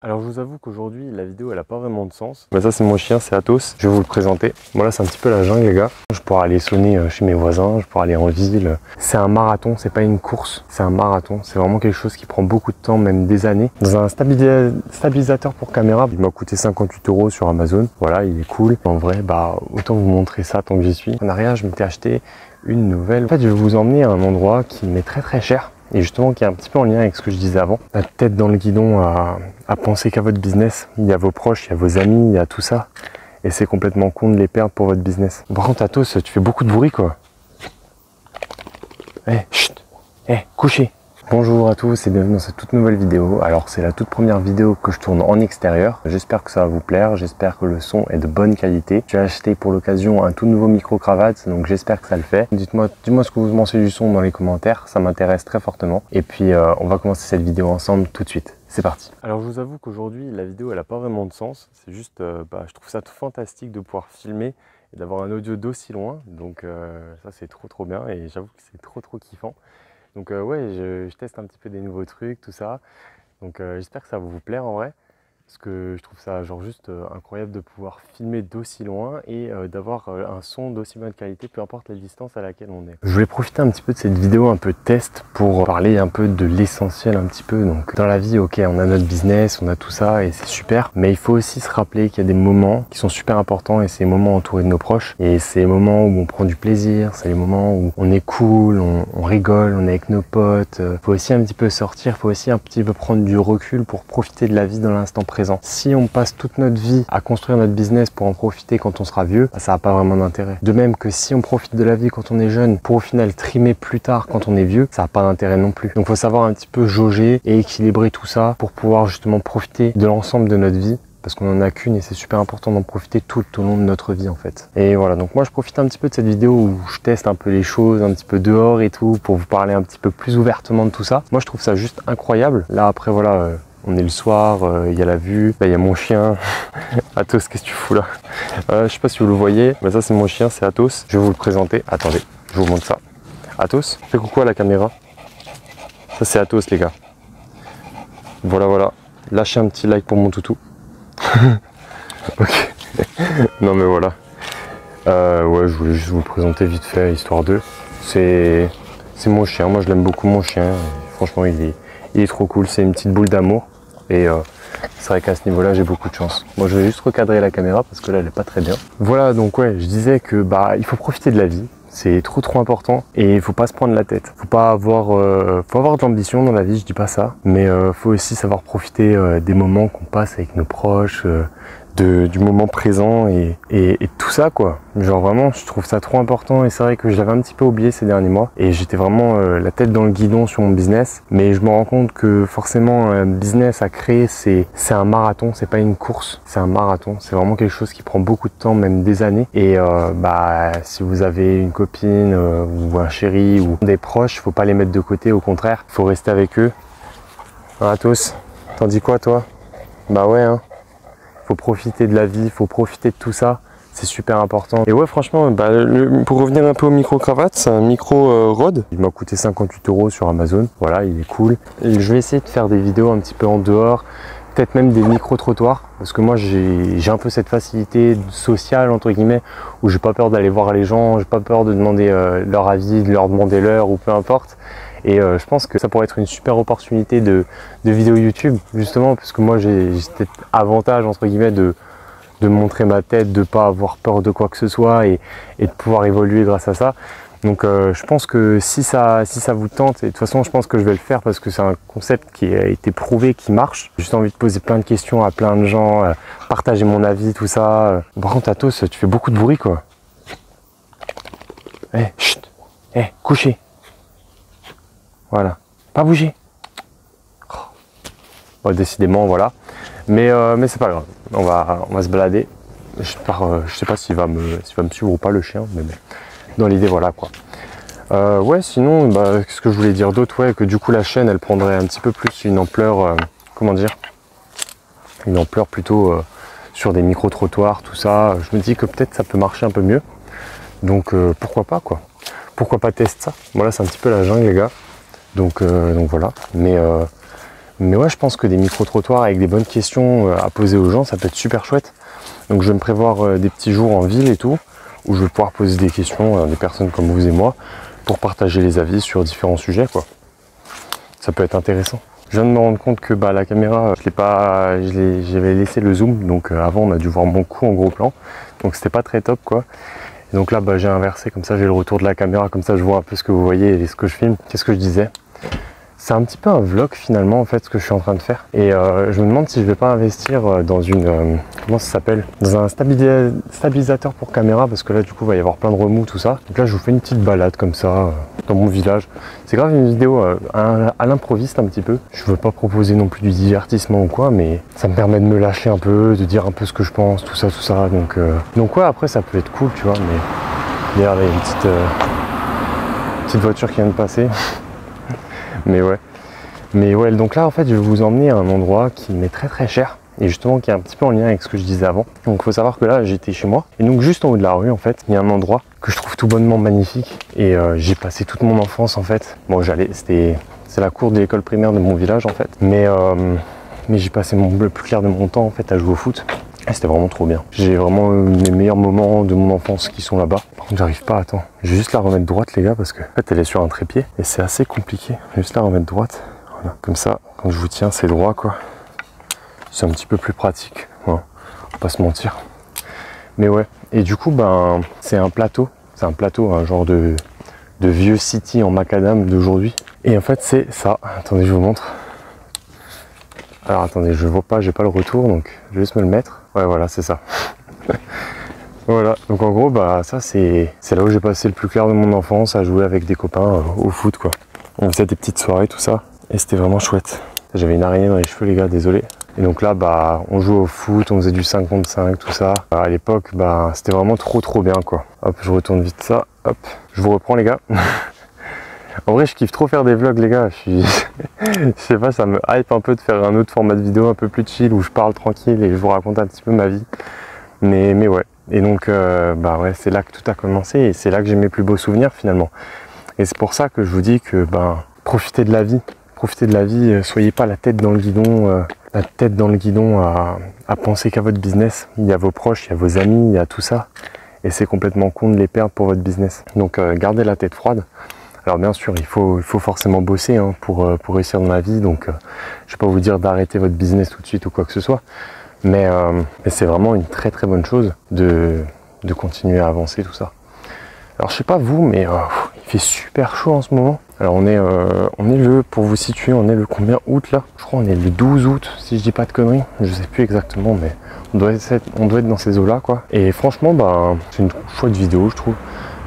Alors je vous avoue qu'aujourd'hui la vidéo elle a pas vraiment de sens. Bah ça c'est mon chien, c'est Athos, je vais vous le présenter. Voilà, c'est un petit peu la jungle les gars. Je pourrais aller sonner chez mes voisins, je pourrais aller en ville. C'est un marathon, c'est pas une course, c'est un marathon. C'est vraiment quelque chose qui prend beaucoup de temps, même des années. Dans un stabilisateur pour caméra, il m'a coûté 58 € sur Amazon. Voilà, il est cool. En vrai, bah autant vous montrer ça tant que j'y suis. En arrière, je m'étais acheté une nouvelle. En fait, je vais vous emmener à un endroit qui m'est très cher. Et justement qui est un petit peu en lien avec ce que je disais avant. La tête dans le guidon à penser qu'à votre business. Il y a vos proches, il y a vos amis, il y a tout ça. Et c'est complètement con de les perdre pour votre business. Par contre Athos, tu fais beaucoup de bruit quoi. Chut, couchez. Bonjour à tous et bienvenue dans cette toute nouvelle vidéo. Alors c'est la toute première vidéo que je tourne en extérieur. J'espère que ça va vous plaire, j'espère que le son est de bonne qualité. J'ai acheté pour l'occasion un tout nouveau micro-cravate, donc j'espère que ça le fait. Dites-moi ce que vous pensez du son dans les commentaires, ça m'intéresse très fortement. Et puis on va commencer cette vidéo ensemble tout de suite. C'est parti. Alors je vous avoue qu'aujourd'hui la vidéo elle a pas vraiment de sens. C'est juste, je trouve ça tout fantastique de pouvoir filmer et d'avoir un audio d'aussi loin. Donc ça c'est trop bien et j'avoue que c'est trop kiffant. Donc ouais, je teste un petit peu des nouveaux trucs, tout ça. Donc j'espère que ça va vous plaire en vrai. Parce que je trouve ça genre juste incroyable de pouvoir filmer d'aussi loin et d'avoir un son d'aussi bonne qualité, peu importe la distance à laquelle on est. Je voulais profiter un petit peu de cette vidéo un peu test pour parler un peu de l'essentiel un petit peu. Donc dans la vie, ok, on a notre business, on a tout ça et c'est super. Mais il faut aussi se rappeler qu'il y a des moments qui sont super importants et c'est les moments entourés de nos proches. Et c'est les moments où on prend du plaisir, c'est les moments où on est cool, on rigole, on est avec nos potes. Faut aussi un petit peu sortir, faut aussi un petit peu prendre du recul pour profiter de la vie dans l'instant présent. Si on passe toute notre vie à construire notre business pour en profiter quand on sera vieux, ça n'a pas vraiment d'intérêt. De même que si on profite de la vie quand on est jeune pour au final trimer plus tard quand on est vieux, ça n'a pas d'intérêt non plus. Donc il faut savoir un petit peu jauger et équilibrer tout ça pour pouvoir justement profiter de l'ensemble de notre vie. Parce qu'on en a qu'une et c'est super important d'en profiter tout au long de notre vie en fait. Et voilà, donc moi je profite un petit peu de cette vidéo où je teste un peu les choses, un petit peu dehors et tout, pour vous parler un petit peu plus ouvertement de tout ça. Moi je trouve ça juste incroyable. Là après voilà, on est le soir, il y a la vue, là il y a mon chien. Athos, qu'est-ce que tu fous là? Je sais pas si vous le voyez, mais ça c'est mon chien, c'est Athos. Je vais vous le présenter, attendez, je vous montre ça. Athos, fais coucou à la caméra. Ça c'est Athos les gars. Voilà, lâchez un petit like pour mon toutou. Ok. Non mais voilà. Ouais, je voulais juste vous le présenter vite fait, histoire de. C'est mon chien, moi je l'aime beaucoup mon chien. Franchement il est trop cool, c'est une petite boule d'amour. Et c'est vrai qu'à ce niveau-là j'ai beaucoup de chance. Moi je vais juste recadrer la caméra parce que là elle est pas très bien. Voilà, donc ouais, je disais que il faut profiter de la vie. C'est trop important et il faut pas se prendre la tête. Faut avoir de l'ambition dans la vie, je dis pas ça, mais faut aussi savoir profiter des moments qu'on passe avec nos proches, du moment présent et tout ça quoi. Genre vraiment, je trouve ça trop important et c'est vrai que je l'avais un petit peu oublié ces derniers mois et j'étais vraiment la tête dans le guidon sur mon business, mais je me rends compte que forcément un business à créer c'est un marathon, c'est pas une course, c'est un marathon. C'est vraiment quelque chose qui prend beaucoup de temps, même des années et si vous avez une copine ou un chéri ou des proches, faut pas les mettre de côté, au contraire, faut rester avec eux. Athos, t'en dis quoi toi? Bah ouais hein. Faut profiter de la vie, faut profiter de tout ça, c'est super important. Et ouais franchement, pour revenir un peu au micro-cravate, c'est un micro Rode. Il m'a coûté 58 € sur Amazon, voilà, il est cool. Et je vais essayer de faire des vidéos un petit peu en dehors, peut-être même des micro-trottoirs, parce que moi j'ai un peu cette facilité sociale entre guillemets, où j'ai pas peur d'aller voir les gens, j'ai pas peur de demander leur avis, de leur demander l'heure ou peu importe. Et je pense que ça pourrait être une super opportunité de vidéo YouTube, justement, parce que moi j'ai cet avantage, entre guillemets, de montrer ma tête, de pas avoir peur de quoi que ce soit et de pouvoir évoluer grâce à ça. Donc je pense que si ça vous tente, et de toute façon je pense que je vais le faire parce que c'est un concept qui a été prouvé, qui marche. J'ai juste envie de poser plein de questions à plein de gens, partager mon avis, tout ça. Par contre Athos, tu fais beaucoup de bruit quoi. Chut, couchez. Voilà, pas bouger. Bon, décidément, voilà. Mais c'est pas grave. On va se balader. Je sais pas s'il va me suivre ou pas le chien, mais bon. Dans l'idée, voilà quoi. Ouais, sinon, ce que je voulais dire d'autre, ouais, que du coup la chaîne, elle prendrait un petit peu plus une ampleur, comment dire, une ampleur plutôt sur des micro-trottoirs, tout ça. Je me dis que peut-être ça peut marcher un peu mieux. Donc pourquoi pas quoi. Pourquoi pas tester ça. Voilà, c'est un petit peu la jungle les gars. Donc voilà. Mais Mais ouais, je pense que des micro-trottoirs avec des bonnes questions à poser aux gens, ça peut être super chouette. Donc je vais me prévoir des petits jours en ville et tout, où je vais pouvoir poser des questions à des personnes comme vous et moi, pour partager les avis sur différents sujets, quoi. Ça peut être intéressant. Je viens de me rendre compte que la caméra, j'avais laissé le zoom, donc avant on a dû voir mon cou en gros plan, donc c'était pas très top, quoi. Et donc là j'ai inversé, comme ça j'ai le retour de la caméra, comme ça je vois un peu ce que vous voyez et ce que je filme. Qu'est-ce que je disais? C'est un petit peu un vlog finalement en fait ce que je suis en train de faire. Et je me demande si je vais pas investir dans une... comment ça s'appelle? Dans un stabilisateur pour caméra, parce que là du coup il va y avoir plein de remous, tout ça. Donc là je vous fais une petite balade comme ça dans mon village. C'est grave une vidéo à l'improviste un petit peu. Je veux pas proposer non plus du divertissement ou quoi, mais ça me permet de me lâcher un peu, de dire un peu ce que je pense, tout ça. Donc ouais, après ça peut être cool, tu vois, mais derrière il y a une petite voiture qui vient de passer. Mais ouais, donc là en fait je vais vous emmener à un endroit qui m'est très cher et justement qui est un petit peu en lien avec ce que je disais avant. Donc il faut savoir que là j'étais chez moi et donc juste en haut de la rue en fait il y a un endroit que je trouve tout bonnement magnifique et j'ai passé toute mon enfance en fait. Bon c'est la cour de l'école primaire de mon village en fait, mais j'ai passé le plus clair de mon temps en fait à jouer au foot. C'était vraiment trop bien. J'ai vraiment mes meilleurs moments de mon enfance qui sont là-bas. Par contre, j'arrive pas, attends. Je vais juste la remettre droite, les gars, parce que en fait, elle est sur un trépied et c'est assez compliqué. Je vais juste la remettre droite. Voilà. Comme ça, quand je vous tiens, c'est droit, quoi. C'est un petit peu plus pratique. Voilà. Faut pas se mentir. Mais ouais. Et du coup, c'est un plateau. C'est un plateau, un genre de vieux city en macadam d'aujourd'hui. Et en fait, c'est ça. Attendez, je vous montre. Alors attendez, je vois pas, j'ai pas le retour, donc je vais juste me le mettre. Ouais, voilà, c'est ça. Voilà, donc en gros, ça c'est là où j'ai passé le plus clair de mon enfance, à jouer avec des copains au foot, quoi. On faisait des petites soirées, tout ça, et c'était vraiment chouette. J'avais une araignée dans les cheveux, les gars, désolé. Et donc là, on jouait au foot, on faisait du 5 contre 5, tout ça. À l'époque, c'était vraiment trop bien, quoi. Hop, je retourne vite ça, hop. Je vous reprends, les gars. En vrai, je kiffe trop faire des vlogs, les gars. Je sais pas, ça me hype un peu de faire un autre format de vidéo un peu plus chill où je parle tranquille et je vous raconte un petit peu ma vie. Mais ouais. Et donc, ouais, c'est là que tout a commencé et c'est là que j'ai mes plus beaux souvenirs finalement. Et c'est pour ça que je vous dis que, profitez de la vie. Profitez de la vie. Soyez pas la tête dans le guidon, à penser qu'à votre business. Il y a vos proches, il y a vos amis, il y a tout ça. Et c'est complètement con de les perdre pour votre business. Donc, gardez la tête froide. Alors bien sûr, il faut forcément bosser pour réussir dans la vie, donc je ne vais pas vous dire d'arrêter votre business tout de suite ou quoi que ce soit, mais c'est vraiment une très bonne chose de continuer à avancer tout ça. Alors je sais pas vous, mais il fait super chaud en ce moment. Alors on est pour vous situer, on est le combien août là? Je crois on est le 12 août, si je dis pas de conneries, je sais plus exactement, mais on doit être dans ces eaux là, quoi. Et franchement, c'est une chouette vidéo, je trouve.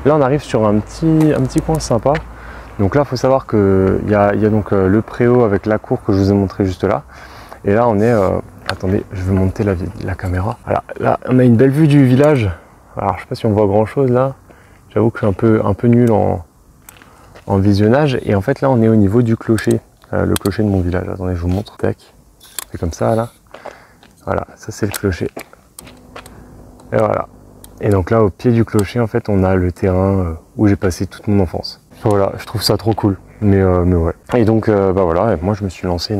Là on arrive sur un petit coin sympa. Donc là il faut savoir qu'il y a donc le préau avec la cour que je vous ai montré juste là. Et là on est... attendez, je vais monter la caméra. Alors, là on a une belle vue du village. Alors je sais pas si on voit grand chose là. J'avoue que je suis un peu nul en visionnage. Et en fait là on est au niveau du clocher. Le clocher de mon village. Attendez, je vous montre. Tac. C'est comme ça là. Voilà, ça c'est le clocher. Et voilà. Et donc là, au pied du clocher, en fait, on a le terrain où j'ai passé toute mon enfance. Voilà, je trouve ça trop cool. Mais ouais. Et donc, voilà, moi je me suis lancé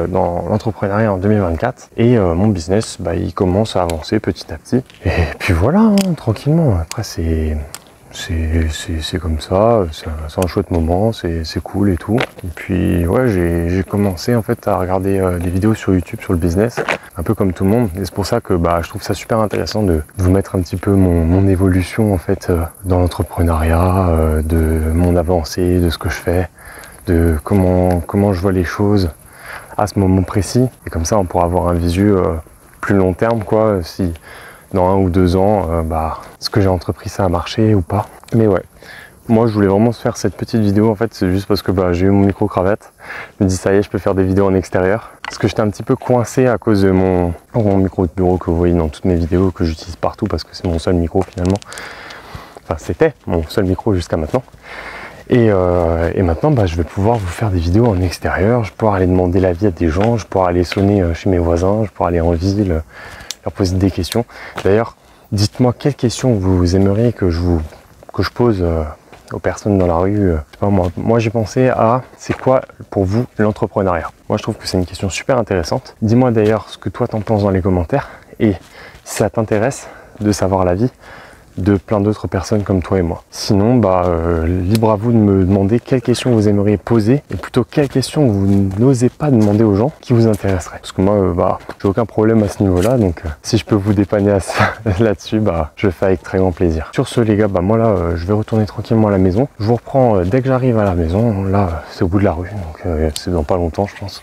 dans l'entrepreneuriat en 2024. Et mon business, il commence à avancer petit à petit. Et puis voilà, tranquillement. Après, c'est comme ça, c'est un chouette moment, c'est cool et tout. Et puis ouais, j'ai commencé en fait à regarder des vidéos sur YouTube sur le business, un peu comme tout le monde. Et c'est pour ça que je trouve ça super intéressant de vous mettre un petit peu mon évolution en fait dans l'entrepreneuriat, de mon avancée, de ce que je fais, de comment je vois les choses à ce moment précis. Et comme ça, on pourra avoir un visu plus long terme, quoi, si dans 1 ou 2 ans, ce que j'ai entrepris ça a marché ou pas. Mais ouais, moi je voulais vraiment faire cette petite vidéo en fait, c'est juste parce que j'ai eu mon micro cravate. Je me dis ça y est, je peux faire des vidéos en extérieur. Parce que j'étais un petit peu coincé à cause de mon micro de bureau que vous voyez dans toutes mes vidéos, que j'utilise partout parce que c'est mon seul micro finalement. Enfin c'était mon seul micro jusqu'à maintenant. Et maintenant je vais pouvoir vous faire des vidéos en extérieur, je vais pouvoir aller demander l'avis à des gens, je vais pouvoir aller sonner chez mes voisins, je vais pouvoir aller en ville, leur poser des questions. D'ailleurs, dites-moi quelles questions vous aimeriez que je pose aux personnes dans la rue. Je sais pas, moi j'ai pensé à c'est quoi pour vous l'entrepreneuriat. Moi je trouve que c'est une question super intéressante. Dis-moi d'ailleurs ce que toi t'en penses dans les commentaires et si ça t'intéresse de savoir l'avis de plein d'autres personnes comme toi et moi. Sinon, libre à vous de me demander quelles questions vous aimeriez poser et plutôt quelles questions vous n'osez pas demander aux gens qui vous intéresseraient. Parce que moi, j'ai aucun problème à ce niveau-là, donc si je peux vous dépanner là-dessus, je le fais avec très grand plaisir. Sur ce, les gars, moi là, je vais retourner tranquillement à la maison. Je vous reprends dès que j'arrive à la maison. Là, c'est au bout de la rue, donc c'est dans pas longtemps, je pense.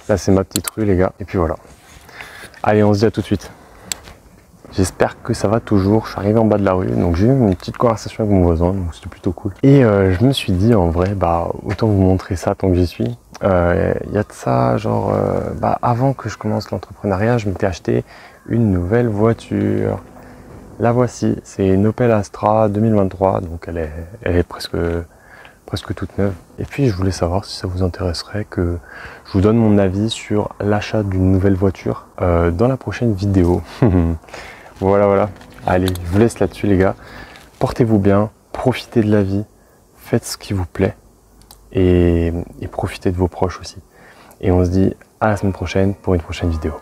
Là, c'est ma petite rue, les gars. Et puis voilà. Allez, on se dit à tout de suite. J'espère que ça va toujours. Je suis arrivé en bas de la rue, donc j'ai eu une petite conversation avec mon voisin, donc c'était plutôt cool. Et je me suis dit, en vrai, autant vous montrer ça tant que j'y suis. Il y a de ça, genre, avant que je commence l'entrepreneuriat, je m'étais acheté une nouvelle voiture. La voici, c'est une Opel Astra 2023, donc elle est presque toute neuve. Et puis je voulais savoir si ça vous intéresserait que je vous donne mon avis sur l'achat d'une nouvelle voiture dans la prochaine vidéo. Voilà. Allez, je vous laisse là-dessus les gars. Portez-vous bien, profitez de la vie, faites ce qui vous plaît et profitez de vos proches aussi. Et on se dit à la semaine prochaine pour une prochaine vidéo.